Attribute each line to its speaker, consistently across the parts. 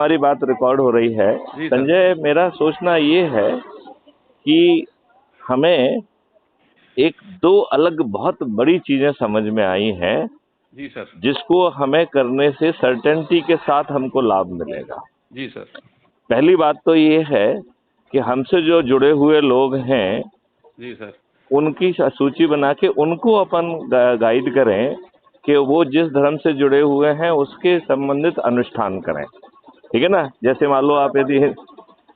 Speaker 1: हमारी बात रिकॉर्ड हो रही है।
Speaker 2: जी सर।
Speaker 1: संजय, मेरा सोचना ये है कि हमें एक दो अलग बहुत बड़ी चीजें समझ में आई हैं
Speaker 2: जी सर।
Speaker 1: जिसको हमें करने से सर्टेनिटी के साथ हमको लाभ मिलेगा।
Speaker 2: जी सर।
Speaker 1: पहली बात तो ये है कि हमसे जो जुड़े हुए लोग हैं
Speaker 2: जी सर।
Speaker 1: उनकी सूची बना के उनको अपन गाइड करें कि वो जिस धर्म से जुड़े हुए हैं उसके संबंधित अनुष्ठान करें। ठीक है ना? जैसे मान लो आप यदि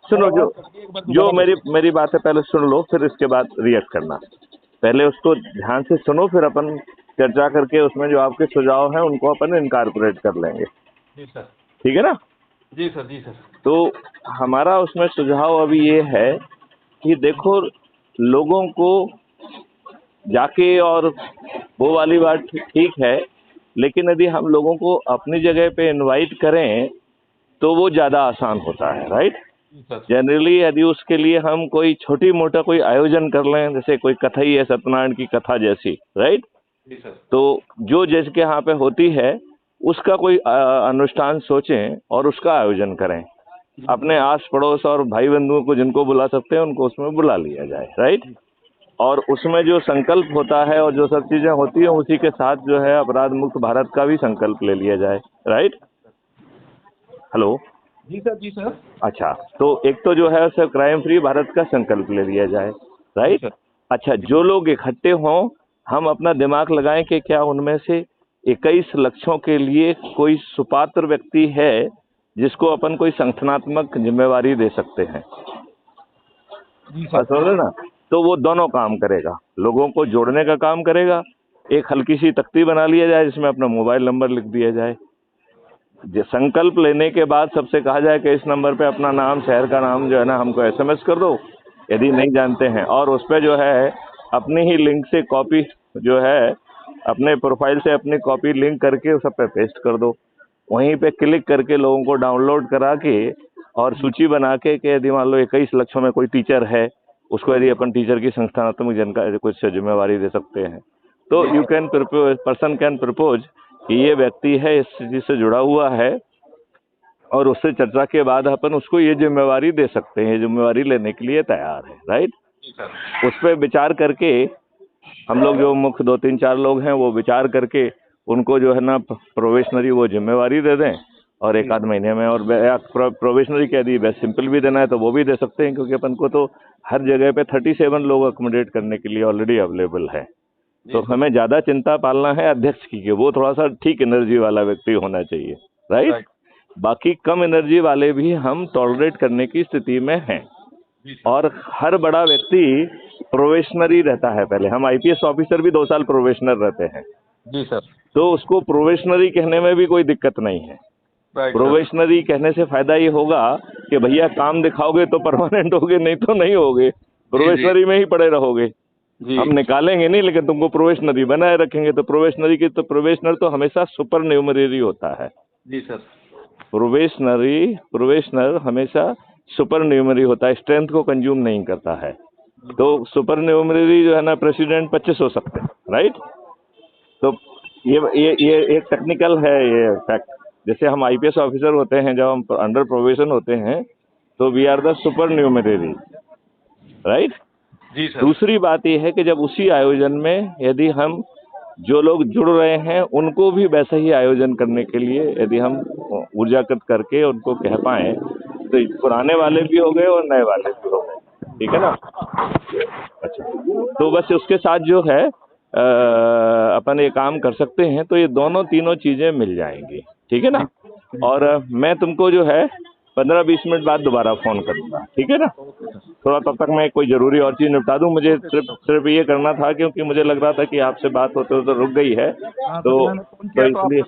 Speaker 1: सुनो, जो
Speaker 2: एक बार
Speaker 1: जो
Speaker 2: दोबारा
Speaker 1: मेरी
Speaker 2: बताइए।
Speaker 1: मेरी बात है पहले सुन लो, फिर इसके बाद रिएक्ट करना। पहले उसको ध्यान से सुनो, फिर अपन चर्चा करके उसमें जो आपके सुझाव हैं उनको अपन इनकॉर्पोरेट कर लेंगे।
Speaker 2: जी सर।
Speaker 1: ठीक है ना?
Speaker 2: जी सर। जी सर।
Speaker 1: तो हमारा उसमें सुझाव अभी ये है कि देखो, लोगों को जाके और वो वाली बात ठीक है, लेकिन यदि हम लोगों को अपनी जगह पे इनवाइट करें तो वो ज़्यादा आसान होता है, राइट?
Speaker 2: जी सर।
Speaker 1: जनरली यदि उसके लिए हम कोई छोटी मोटा कोई आयोजन कर लें, जैसे कोई कथा ही है, सत्यनारायण की कथा जैसी, राइट?
Speaker 2: जी सर।
Speaker 1: तो जो जिसके यहाँ पे होती है उसका कोई अनुष्ठान सोचें और उसका आयोजन करें। अपने आस पड़ोस और भाई बंधुओं को जिनको बुला सकते हैं उनको उसमें बुला लिया जाए, राइट? और उसमें जो संकल्प होता है और जो सब चीजें होती हैं उसी के साथ जो है अपराध मुक्त भारत का भी संकल्प ले लिया जाए, राइट? हेलो?
Speaker 2: जी सर। जी सर।
Speaker 1: अच्छा, तो एक तो जो है सर क्राइम फ्री भारत का संकल्प ले लिया जाए,
Speaker 2: जी
Speaker 1: राइट?
Speaker 2: सर।
Speaker 1: अच्छा, जो लोग इकट्ठे हों, हम अपना दिमाग लगाएं कि क्या उनमें से 21 लक्ष्यों के लिए कोई सुपात्र व्यक्ति है जिसको अपन कोई संगठनात्मक जिम्मेवारी दे सकते हैं।
Speaker 2: जी
Speaker 1: बात
Speaker 2: सर।
Speaker 1: समझ रहे ना? तो वो दोनों काम करेगा, लोगों को जोड़ने का काम करेगा। एक हल्की सी तख्ती बना लिया जाए जिसमें अपना मोबाइल नंबर लिख दिया जाए। संकल्प लेने के बाद सबसे कहा जाए कि इस नंबर पे अपना नाम, शहर का नाम जो है ना हमको एसएमएस कर दो यदि नहीं जानते हैं, और उस पे जो है अपनी ही लिंक से कॉपी जो है अपने प्रोफाइल से अपनी कॉपी लिंक करके सब पे पेस्ट कर दो। वहीं पे क्लिक करके लोगों को डाउनलोड करा के और सूची बना के कि यदि मान लो 21 लक्ष्यों में कोई टीचर है, उसको यदि अपन टीचर की संस्थानात्मक जानकारी कुछ जिम्मेवारी दे सकते हैं, तो you can propose, person can propose कि ये व्यक्ति है, इस चीज से जुड़ा हुआ है, और उससे चर्चा के बाद अपन उसको ये जिम्मेवारी दे सकते हैं, ये जिम्मेवारी लेने के लिए तैयार है, राइट?
Speaker 2: जी सर।
Speaker 1: उस पर विचार करके हम लोग जो मुख्य 2-3-4 लोग हैं वो विचार करके उनको जो है ना प्रोबेशनरी वो जिम्मेवारी दे दें, और एक आध महीने में, और प्रोबेशनरी कह दी, बेस्ट सिंपल भी देना है तो वो भी दे सकते हैं, क्योंकि अपन को तो हर जगह पे 37 लोग अकोमोडेट करने के लिए ऑलरेडी अवेलेबल है। तो हमें ज्यादा चिंता पालना है अध्यक्ष की, कि वो थोड़ा सा ठीक एनर्जी वाला व्यक्ति होना चाहिए, राइट? बाकी कम एनर्जी वाले भी हम टॉलरेट करने की स्थिति में हैं। और हर बड़ा व्यक्ति प्रोबेशनरी रहता है। पहले हम आईपीएस ऑफिसर भी 2 साल प्रोबेशनर रहते हैं,
Speaker 2: जी सर।
Speaker 1: तो उसको प्रोबेशनरी कहने में भी कोई दिक्कत नहीं है।
Speaker 2: Right sir.
Speaker 1: प्रोबेशनरी कहने से फायदा ये होगा कि भैया काम दिखाओगे तो परमानेंट होगे, नहीं तो नहीं होगे, प्रोबेशनरी में ही पड़े रहोगे। हम निकालेंगे नहीं, लेकिन तुमको प्रोबेशनरी बनाए रखेंगे। तो प्रोबेशनरी की तो प्रोबेशनर तो हमेशा सुपर न्यूमररी होता है।
Speaker 2: जी सर।
Speaker 1: प्रोबेशनर हमेशा सुपर न्यूमरी होता है, स्ट्रेंथ को कंज्यूम नहीं करता है। तो सुपर न्यूमरी जो है ना प्रेसिडेंट 25 हो सकते हैं, राइट? तो ये एक टेक्निकल है ये फैक्ट। जैसे हम आईपीएस ऑफिसर होते हैं, जब हम अंडर प्रोबेशन होते हैं तो we are the supernumerary, right?
Speaker 2: जी सर।
Speaker 1: दूसरी बात यह है कि जब उसी आयोजन में यदि हम जो लोग जुड़ रहे हैं उनको भी वैसा ही आयोजन करने के लिए यदि हम ऊर्जाकृत करके उनको कह पाए तो पुराने वाले भी हो गए और नए वाले भी हो गए। ठीक है ना? अच्छा, तो बस उसके साथ जो है अपन ये काम कर सकते हैं, तो ये दोनों तीनों चीजें मिल जाएंगी। ठीक है ना? और मैं तुमको जो है 15-20 मिनट बाद दोबारा फोन करूंगा, ठीक है ना? थोड़ा तब तक मैं कोई जरूरी और चीज निपटा दूं। मुझे सिर्फ ये करना था क्योंकि मुझे लग रहा था कि आपसे बात होते होते रुक गई है, तो इसलिए,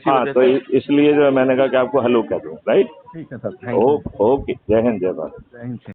Speaker 1: हाँ, तो इसलिए जो है मैंने कहा कि आपको हेलो कह दूं, राइट?
Speaker 2: ठीक है सर। Thank you.
Speaker 1: ओके, जय हिंद, जय भारत।
Speaker 2: जय हिंद।